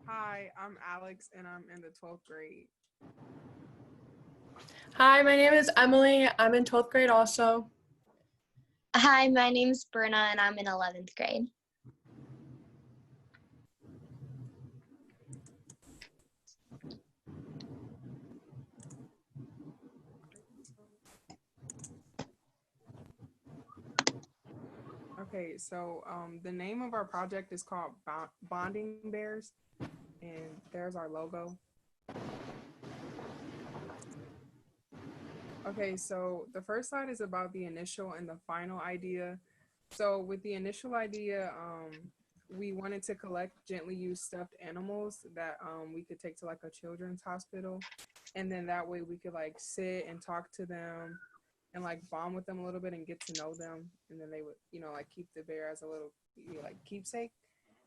Hi, I'm Alex and I'm in the 12th grade. Hi, my name is Emily. I'm in 12th grade also. Hi, my name's Brynna and I'm in 11th grade. Okay, so the name of our project is called Bonding Bears, and there's our logo. Okay, so the first slide is about the initial and the final idea. So with the initial idea, we wanted to collect gently used stuffed animals that we could take to like a children's hospital, and then that way we could like sit and talk to them and like bond with them a little bit and get to know them, and then they would like keep the bear as a little like keepsake.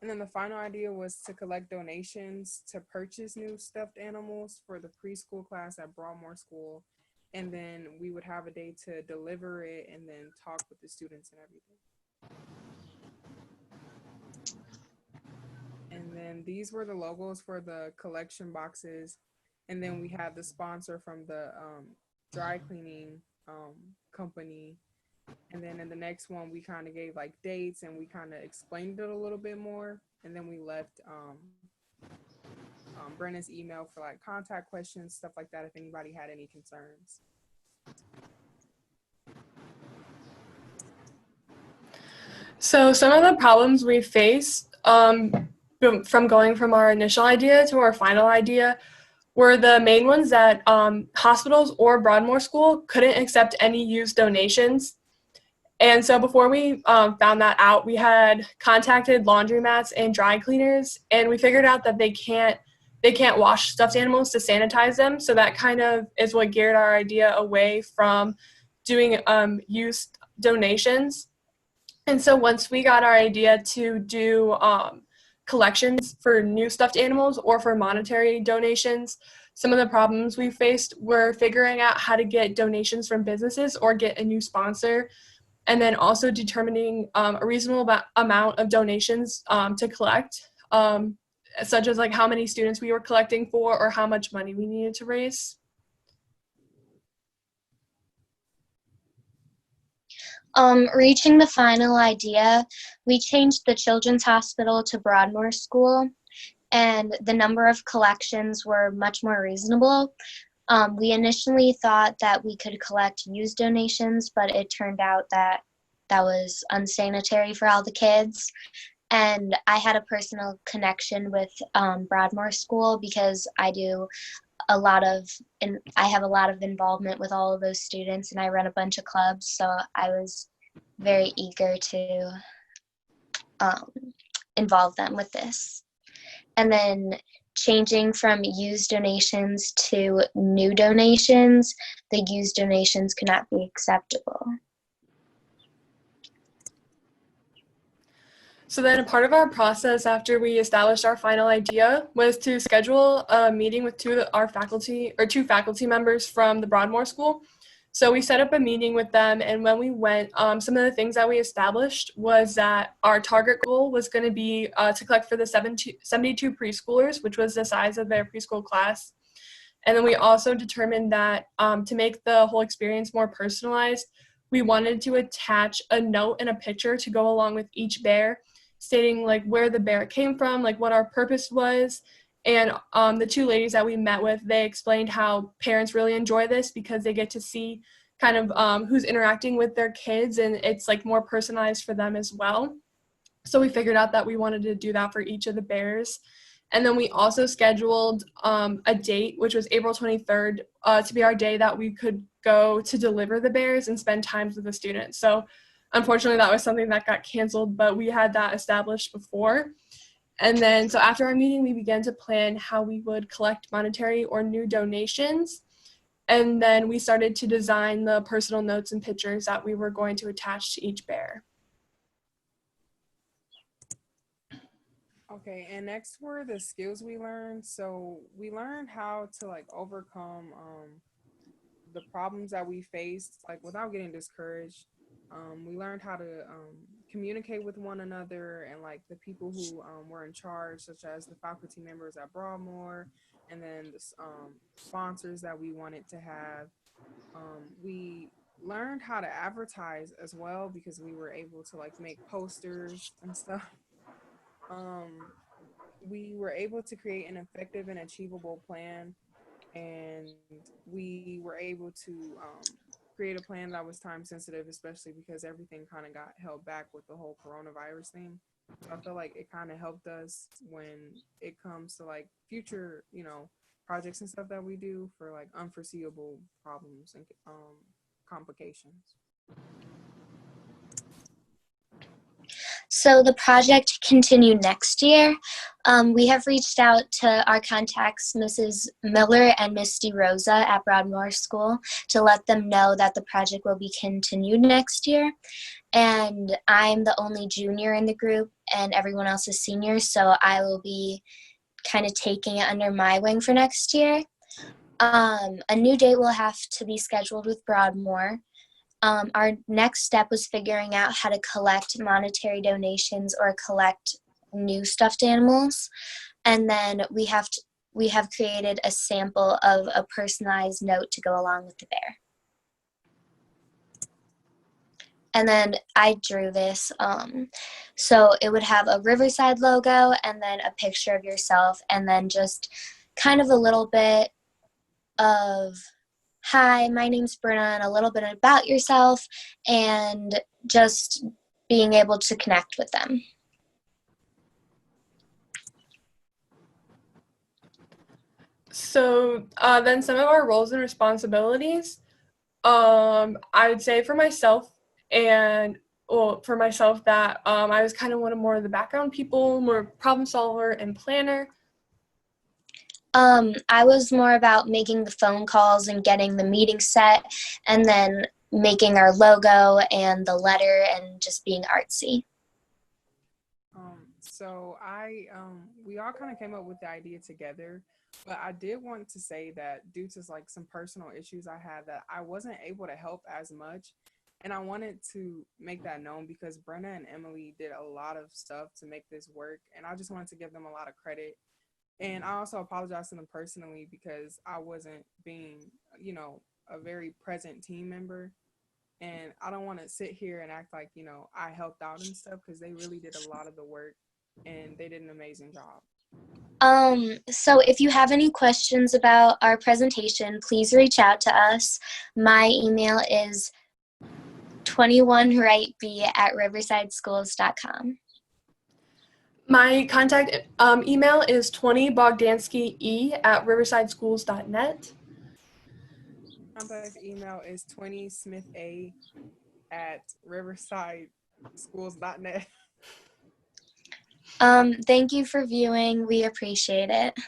And then the final idea was to collect donations to purchase new stuffed animals for the preschool class at Broadmoor School, and then we would have a day to deliver it and then talk with the students and everything. And then these were the logos for the collection boxes, and then we had the sponsor from the dry cleaning company. And then in the next one, we kind of gave like dates and we kind of explained it a little bit more. And then we left Brenna's email for like contact questions, stuff like that, if anybody had any concerns. So, some of the problems we faced from going from our initial idea to our final idea were the main ones that hospitals or Broadmoor School couldn't accept any used donations. And so before we found that out, we had contacted laundromats and dry cleaners, and we figured out that they can't wash stuffed animals to sanitize them. So that kind of is what geared our idea away from doing used donations. And so once we got our idea to do collections for new stuffed animals or for monetary donations, some of the problems we faced were figuring out how to get donations from businesses or get a new sponsor, and then also determining a reasonable amount of donations to collect, such as like how many students we were collecting for or how much money we needed to raise. Reaching the final idea, we changed the Children's Hospital to Broadmoor School, and the number of collections were much more reasonable. We initially thought that we could collect used donations, but it turned out that that was unsanitary for all the kids. And I had a personal connection with Broadmoor School because I have a lot of involvement with all of those students, and I run a bunch of clubs, so I was very eager to um, involve them with this. And then changing from used donations to new donations, the used donations could not be acceptable. So then a part of our process after we established our final idea was to schedule a meeting with two faculty members from the Broadmoor School. So we set up a meeting with them, and when we went, some of the things that we established was that our target goal was going to be to collect for the 72 preschoolers, which was the size of their preschool class. And then we also determined that to make the whole experience more personalized, we wanted to attach a note and a picture to go along with each bear, stating like where the bear came from, like what our purpose was. And the two ladies that we met with, they explained how parents really enjoy this because they get to see kind of who's interacting with their kids, and it's like more personalized for them as well. So we figured out that we wanted to do that for each of the bears. And then we also scheduled a date, which was April 23rd, to be our day that we could go to deliver the bears and spend times with the students. So unfortunately, that was something that got canceled, but we had that established before. And then, so after our meeting, we began to plan how we would collect monetary or new donations. And then we started to design the personal notes and pictures that we were going to attach to each bear. Okay, and next were the skills we learned. So we learned how to like overcome the problems that we faced, like without getting discouraged. We learned how to communicate with one another, and like the people who were in charge, such as the faculty members at Broadmoor, and then the sponsors that we wanted to have. We learned how to advertise as well because we were able to like make posters and stuff. Um, we were able to create an effective and achievable plan, and we were able to create a plan that was time sensitive, especially because everything kind of got held back with the whole coronavirus thing. So I feel like it kind of helped us when it comes to like future, projects and stuff that we do for like unforeseeable problems and complications. So the project continued next year. We have reached out to our contacts, Mrs. Miller and Misty Rosa at Broadmoor School, to let them know that the project will be continued next year. And I'm the only junior in the group, and everyone else is seniors, so I will be kind of taking it under my wing for next year. A new date will have to be scheduled with Broadmoor. Our next step was figuring out how to collect monetary donations or collect new stuffed animals, and then we have created a sample of a personalized note to go along with the bear. And then I drew this, so it would have a Riverside logo and then a picture of yourself, and then just kind of a little bit of, hi, my name's Brynna, and a little bit about yourself, and just being able to connect with them. So then some of our roles and responsibilities, I would say for myself that I was kind of one of more of the background people, more problem solver and planner. I was more about making the phone calls and getting the meeting set, and then making our logo and the letter and just being artsy. So we all kind of came up with the idea together, but I did want to say that due to like some personal issues I had, that I wasn't able to help as much. And I wanted to make that known because Brynna and Emily did a lot of stuff to make this work. And I just wanted to give them a lot of credit. And I also apologize to them personally because I wasn't being, a very present team member. And I don't want to sit here and act like, I helped out and stuff, because they really did a lot of the work and they did an amazing job. So if you have any questions about our presentation, please reach out to us. My email is 21rightb@riversideschools.com. My contact email is 20bogdansky@riversideschools.net. Contact email is 20smitha@riversideschools.net. Thank you for viewing. We appreciate it.